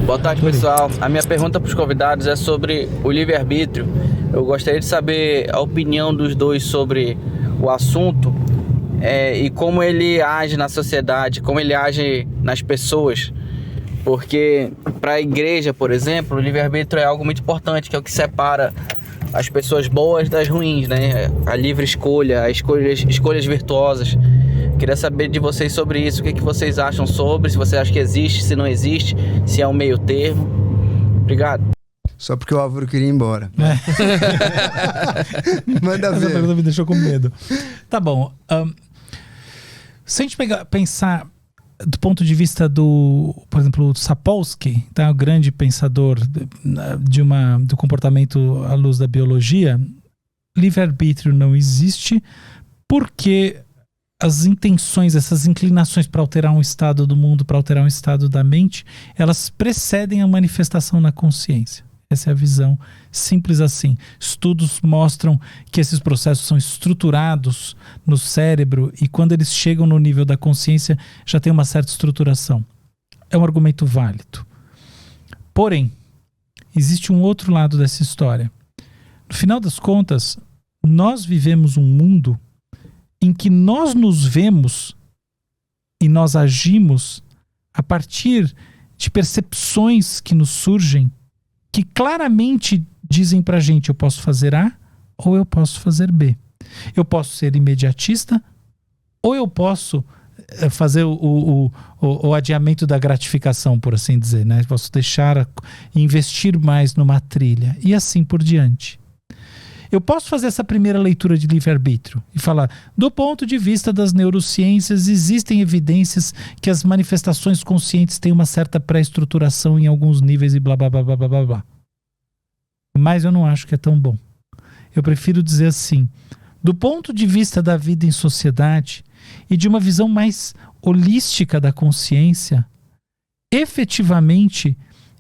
Boa tarde, pessoal. A minha pergunta para os convidados é sobre o livre-arbítrio. Eu gostaria de saber a opinião dos dois sobre o assunto e como ele age na sociedade, como ele age nas pessoas. Porque para a igreja, por exemplo, o livre-arbítrio é algo muito importante, que é o que separa as pessoas boas das ruins, né? A livre escolha, as escolhas virtuosas. Queria saber de vocês sobre isso, o que vocês acham sobre, se você acha que existe, se não existe, se é um meio termo. Obrigado. Só porque o Álvaro queria ir embora. Manda ver. Essa pergunta me deixou com medo. Tá bom. Se a gente pensar do ponto de vista por exemplo, do Sapolsky, tá? O grande pensador do comportamento à luz da biologia, livre-arbítrio não existe porque as intenções, essas inclinações para alterar um estado do mundo, para alterar um estado da mente, elas precedem a manifestação na consciência. Essa é a visão, simples assim. Estudos mostram que esses processos são estruturados no cérebro e quando eles chegam no nível da consciência já tem uma certa estruturação. É um argumento válido. Porém, existe um outro lado dessa história. No final das contas, nós vivemos um mundo em que nós nos vemos e nós agimos a partir de percepções que nos surgem que claramente dizem pra gente: eu posso fazer A ou eu posso fazer B. Eu posso ser imediatista ou eu posso fazer o adiamento da gratificação, por assim dizer, né? Eu posso investir mais numa trilha e assim por diante. Eu posso fazer essa primeira leitura de livre-arbítrio e falar, do ponto de vista das neurociências, existem evidências que as manifestações conscientes têm uma certa pré-estruturação em alguns níveis e blá, blá, blá, blá, blá, blá. Mas eu não acho que é tão bom. Eu prefiro dizer assim, do ponto de vista da vida em sociedade e de uma visão mais holística da consciência, efetivamente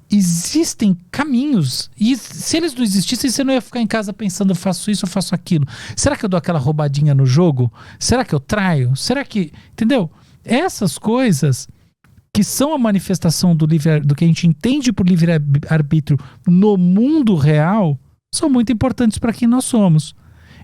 existem caminhos, e se eles não existissem, você não ia ficar em casa pensando, eu faço isso, eu faço aquilo. Será que eu dou aquela roubadinha no jogo? Será que eu traio? Será que... Entendeu? Essas coisas que são a manifestação do que a gente entende por livre-arbítrio no mundo real, são muito importantes para quem nós somos.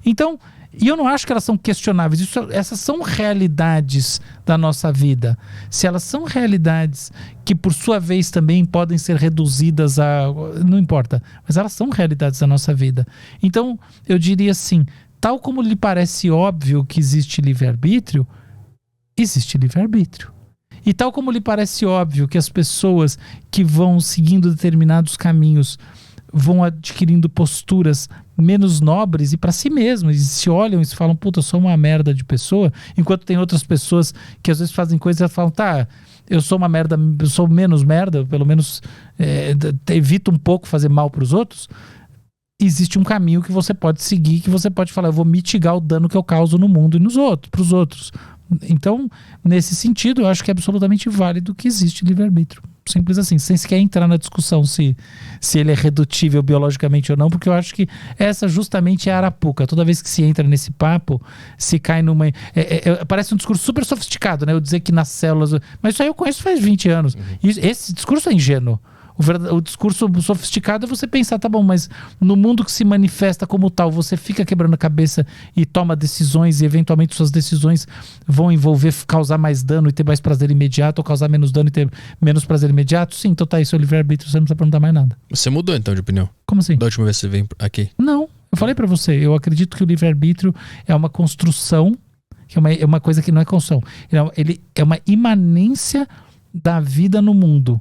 Então, e eu não acho que elas são questionáveis. Essas são realidades da nossa vida. Se elas são realidades que, por sua vez, também podem ser reduzidas a... Não importa. Mas elas são realidades da nossa vida. Então, eu diria assim, tal como lhe parece óbvio que existe livre-arbítrio, existe livre-arbítrio. E tal como lhe parece óbvio que as pessoas que vão seguindo determinados caminhos vão adquirindo posturas menos nobres e para si mesmos, e se olham e se falam, puta, eu sou uma merda de pessoa, enquanto tem outras pessoas que às vezes fazem coisas e falam, tá, eu sou uma merda, eu sou menos merda, pelo menos evito um pouco fazer mal para os outros. Existe um caminho que você pode seguir, que você pode falar, eu vou mitigar o dano que eu causo no mundo e para os outros. Então, nesse sentido, eu acho que é absolutamente válido que existe livre-arbítrio. Simples assim, sem sequer entrar na discussão se ele é redutível biologicamente ou não, porque eu acho que essa justamente é a arapuca. Toda vez que se entra nesse papo, se cai numa... parece um discurso super sofisticado, né? Eu dizer que nas células... Mas isso aí eu conheço faz 20 anos. E esse discurso é ingênuo. O discurso sofisticado é você pensar, tá bom, mas no mundo que se manifesta como tal, você fica quebrando a cabeça e toma decisões e eventualmente suas decisões vão envolver causar mais dano e ter mais prazer imediato, ou causar menos dano e ter menos prazer imediato? Sim, então tá aí, seu livre-arbítrio, você não precisa perguntar mais nada. Você mudou então de opinião? Como assim? Da última vez que você veio aqui? Não, eu falei pra você, eu acredito que o livre-arbítrio é uma construção, que é uma coisa que não é construção, ele é uma imanência da vida no mundo,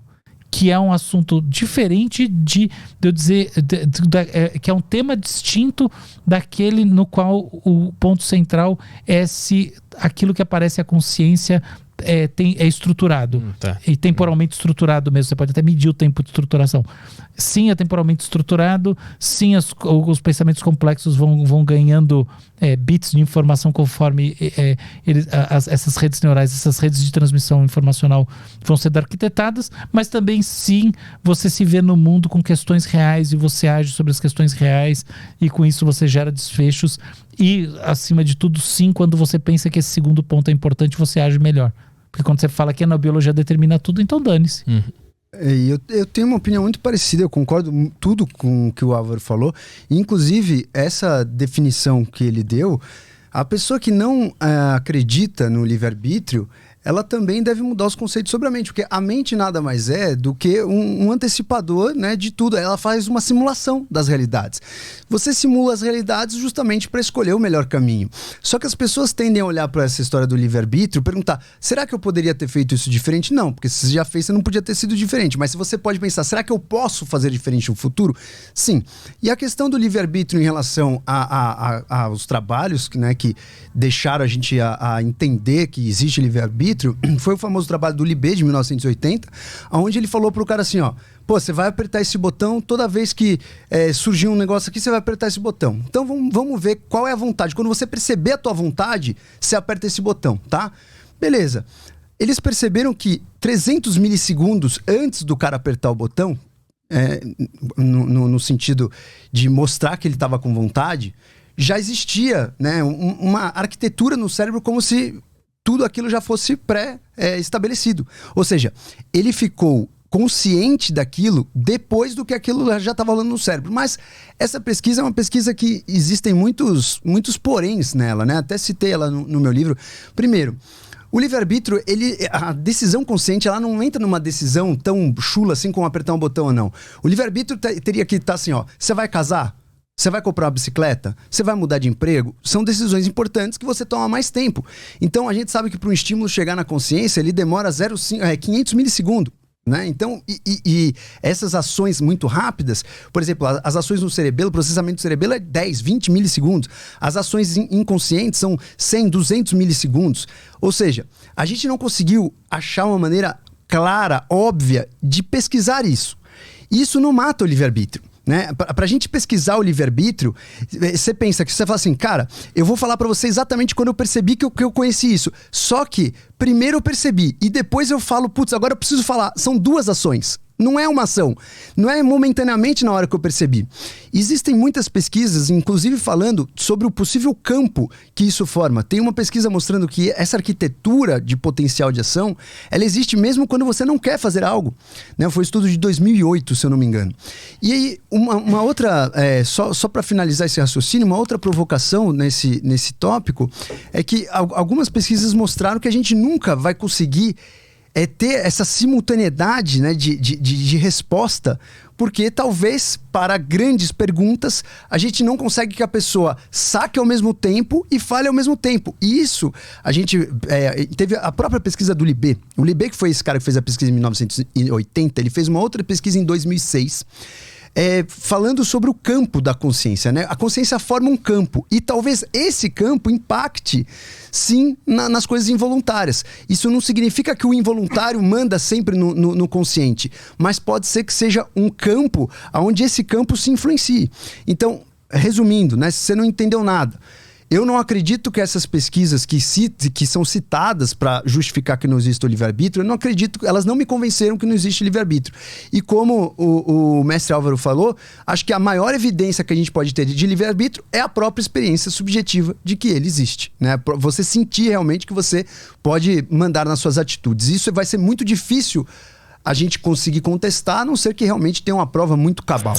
que é um assunto diferente de eu dizer, que é um tema distinto daquele no qual o ponto central é se aquilo que aparece a consciência é estruturado. Tá. E temporalmente estruturado mesmo. Você pode até medir o tempo de estruturação. Sim, é temporalmente estruturado. Sim, os pensamentos complexos vão ganhando bits de informação conforme essas redes neurais, essas redes de transmissão informacional vão sendo arquitetadas, mas também sim, você se vê no mundo com questões reais e você age sobre as questões reais e com isso você gera desfechos e, acima de tudo, sim, quando você pensa que esse segundo ponto é importante, você age melhor. Porque quando você fala que a biologia determina tudo, então dane-se. Eu tenho uma opinião muito parecida, eu concordo tudo com o que o Álvaro falou. Inclusive, essa definição que ele deu, a pessoa que não acredita no livre-arbítrio, ela também deve mudar os conceitos sobre a mente, porque a mente nada mais é do que um antecipador, né, de tudo. Ela faz uma simulação das realidades. Você simula as realidades justamente para escolher o melhor caminho. Só que as pessoas tendem a olhar para essa história do livre-arbítrio e perguntar, será que eu poderia ter feito isso diferente? Não, porque se você já fez, você não podia ter sido diferente. Mas se você pode pensar, será que eu posso fazer diferente no futuro? Sim. E a questão do livre-arbítrio em relação aos trabalhos, né, que deixaram a gente a entender que existe livre-arbítrio, foi o famoso trabalho do Libet, de 1980, onde ele falou pro cara assim, ó, pô, você vai apertar esse botão, toda vez que surgir um negócio aqui, você vai apertar esse botão. Então vamos ver qual é a vontade. Quando você perceber a tua vontade, você aperta esse botão, tá? Beleza. Eles perceberam que 300 milissegundos antes do cara apertar o botão, no sentido de mostrar que ele estava com vontade, já existia, né, uma arquitetura no cérebro como se tudo aquilo já fosse pré-estabelecido. Ou seja, ele ficou consciente daquilo depois do que aquilo já estava rolando no cérebro. Mas essa pesquisa é uma pesquisa que existem muitos poréns nela, né? Até citei ela no meu livro. Primeiro, o livre-arbítrio, a decisão consciente, ela não entra numa decisão tão chula assim como apertar um botão ou não. O livre-arbítrio teria que estar assim, ó, você vai casar? Você vai comprar uma bicicleta? Você vai mudar de emprego? São decisões importantes que você toma mais tempo. Então, a gente sabe que para um estímulo chegar na consciência, ele demora 500 milissegundos. Né? Então, e essas ações muito rápidas, por exemplo, as ações no cerebelo, o processamento do cerebelo é 10, 20 milissegundos. As ações inconscientes são 100, 200 milissegundos. Ou seja, a gente não conseguiu achar uma maneira clara, óbvia, de pesquisar isso. Isso não mata o livre-arbítrio. Né? Pra gente pesquisar o livre-arbítrio, você pensa que você fala assim, cara, eu vou falar pra você exatamente quando eu percebi que eu conheci isso. Só que primeiro eu percebi e depois eu falo, putz, agora eu preciso falar. São duas ações. Não é uma ação. Não é momentaneamente na hora que eu percebi. Existem muitas pesquisas, inclusive falando sobre o possível campo que isso forma. Tem uma pesquisa mostrando que essa arquitetura de potencial de ação, ela existe mesmo quando você não quer fazer algo. Né? Foi um estudo de 2008, se eu não me engano. E aí, uma outra, só para finalizar esse raciocínio, uma outra provocação nesse tópico é que algumas pesquisas mostraram que a gente nunca vai conseguir ter essa simultaneidade, né, de resposta, porque talvez para grandes perguntas a gente não consegue que a pessoa saque ao mesmo tempo e fale ao mesmo tempo. E isso, a gente teve a própria pesquisa do Libet. O Libet, que foi esse cara que fez a pesquisa em 1980, ele fez uma outra pesquisa em 2006, falando sobre o campo da consciência, né? A consciência forma um campo e talvez esse campo impacte, sim, nas coisas involuntárias. Isso não significa que o involuntário manda sempre no consciente, mas pode ser que seja um campo onde esse campo se influencie. Então, resumindo, né? Se você não entendeu nada, eu não acredito que essas pesquisas que são citadas para justificar que não existe o livre-arbítrio, eu não acredito, elas não me convenceram que não existe livre-arbítrio. E como o mestre Álvaro falou, acho que a maior evidência que a gente pode ter de livre-arbítrio é a própria experiência subjetiva de que ele existe. Né? Você sentir realmente que você pode mandar nas suas atitudes. Isso vai ser muito difícil a gente conseguir contestar, a não ser que realmente tenha uma prova muito cabal.